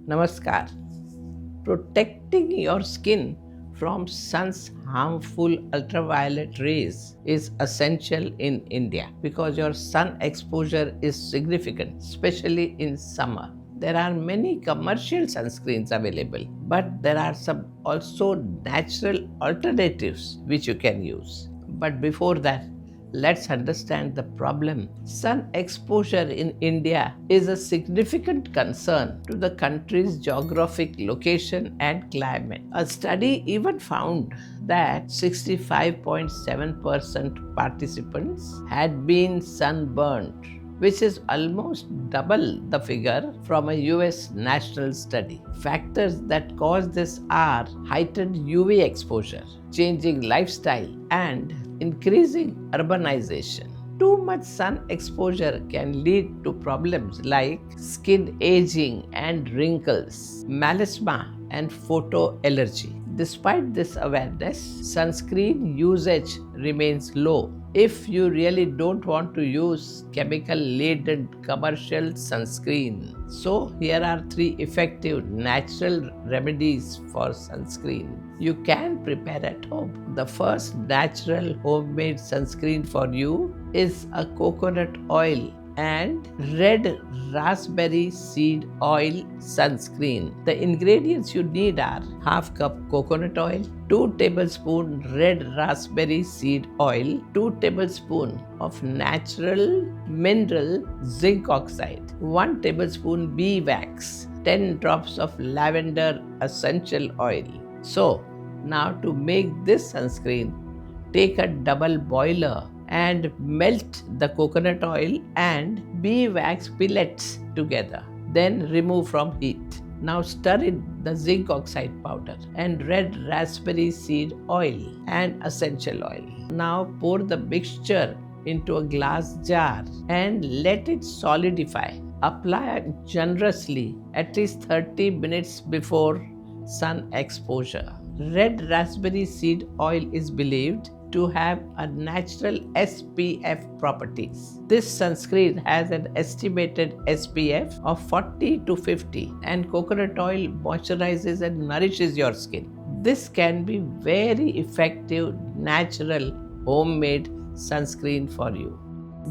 Namaskar. Protecting your skin from sun's harmful ultraviolet rays is essential in India because your sun exposure is significant, especially in summer. There are many commercial sunscreens available, but there are some also natural alternatives which you can use. But before that, let's understand the problem. Sun exposure in India is a significant concern to the country's geographic location and climate. A study even found that 65.7% participants had been sunburned, which is almost double the figure from a US national study. Factors that cause this are heightened UV exposure, changing lifestyle, and increasing urbanization. Too much sun exposure can lead to problems like skin aging and wrinkles, melasma, and photoallergy. Despite this awareness, sunscreen usage remains low. If you really don't want to use chemical-laden commercial sunscreen, so here are 3 effective natural remedies for sunscreen you can prepare at home. The first natural homemade sunscreen for you is a coconut oil and red raspberry seed oil sunscreen. The ingredients you need are half cup coconut oil, 2 tablespoons red raspberry seed oil, 2 tablespoons of natural mineral zinc oxide, 1 tablespoon bee wax, 10 drops of lavender essential oil. So, now to make this sunscreen, take a double boiler and melt the coconut oil and bee wax pellets together. Then remove from heat. Now stir in the zinc oxide powder and red raspberry seed oil and essential oil. Now pour the mixture into a glass jar and let it solidify. Apply generously at least 30 minutes before sun exposure. Red raspberry seed oil is believed to have a natural SPF properties. This sunscreen has an estimated SPF of 40 to 50 and coconut oil moisturizes and nourishes your skin. This can be very effective natural homemade sunscreen for you.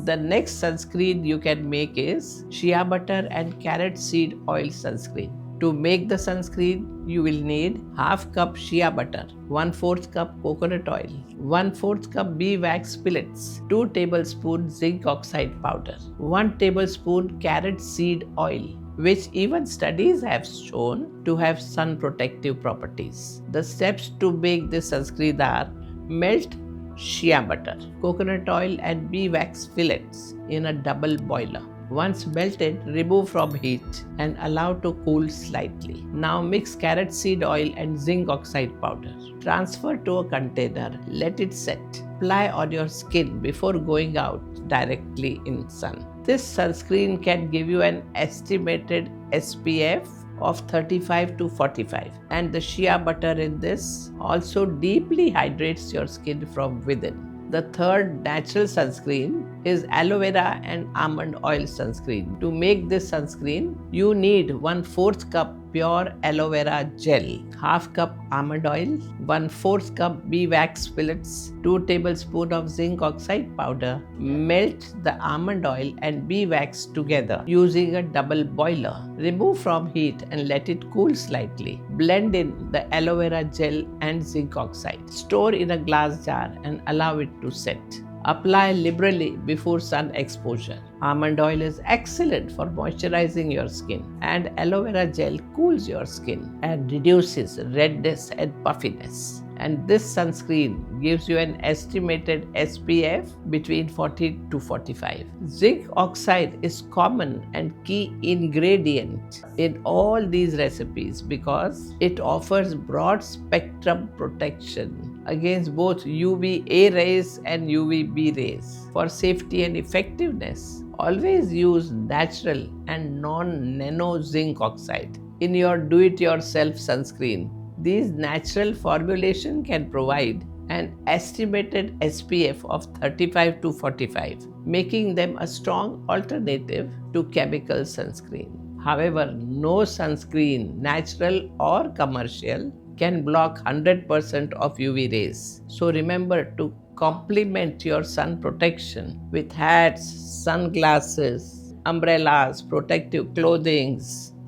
The next sunscreen you can make is shea butter and carrot seed oil sunscreen. To make the sunscreen, you will need half cup shea butter, 1/4 cup coconut oil, 1/4 cup bee wax pellets, 2 tablespoons zinc oxide powder, 1 tablespoon carrot seed oil, which even studies have shown to have sun protective properties. The steps to make this sunscreen are: melt shea butter, coconut oil and bee wax fillets in a double boiler. Once melted, remove from heat and allow to cool slightly. Now mix carrot seed oil and zinc oxide powder. Transfer to a container, let it set. Apply on your skin before going out directly in sun. This sunscreen can give you an estimated SPF of 35 to 45, and the shea butter in this also deeply hydrates your skin from within. The third natural sunscreen is aloe vera and almond oil sunscreen. To make this sunscreen, you need 1/4 cup pure aloe vera gel, half cup almond oil, 1/4 cup bee wax pellets, 2 tablespoons of zinc oxide powder. Melt the almond oil and bee wax together using a double boiler. Remove from heat and let it cool slightly. Blend in the aloe vera gel and zinc oxide. Store in a glass jar and allow it to set. Apply liberally before sun exposure. Almond oil is excellent for moisturizing your skin, and aloe vera gel cools your skin and reduces redness and puffiness. And this sunscreen gives you an estimated SPF between 40 to 45. Zinc oxide is common and key ingredient in all these recipes because it offers broad spectrum protection against both UVA rays and UVB rays. For safety and effectiveness, always use natural and non-nano zinc oxide in your do-it-yourself sunscreen. These natural formulation can provide an estimated SPF of 35 to 45, making them a strong alternative to chemical sunscreen. However, no sunscreen, natural or commercial, can block 100% of UV rays. So remember to complement your sun protection with hats, sunglasses, umbrellas, protective clothing,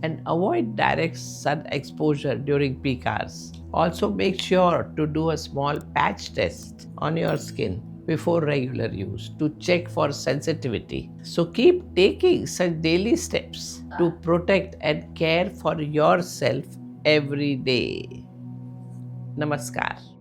and avoid direct sun exposure during peak hours. Also, make sure to do a small patch test on your skin before regular use to check for sensitivity. So keep taking such daily steps to protect and care for yourself every day. Namaskar.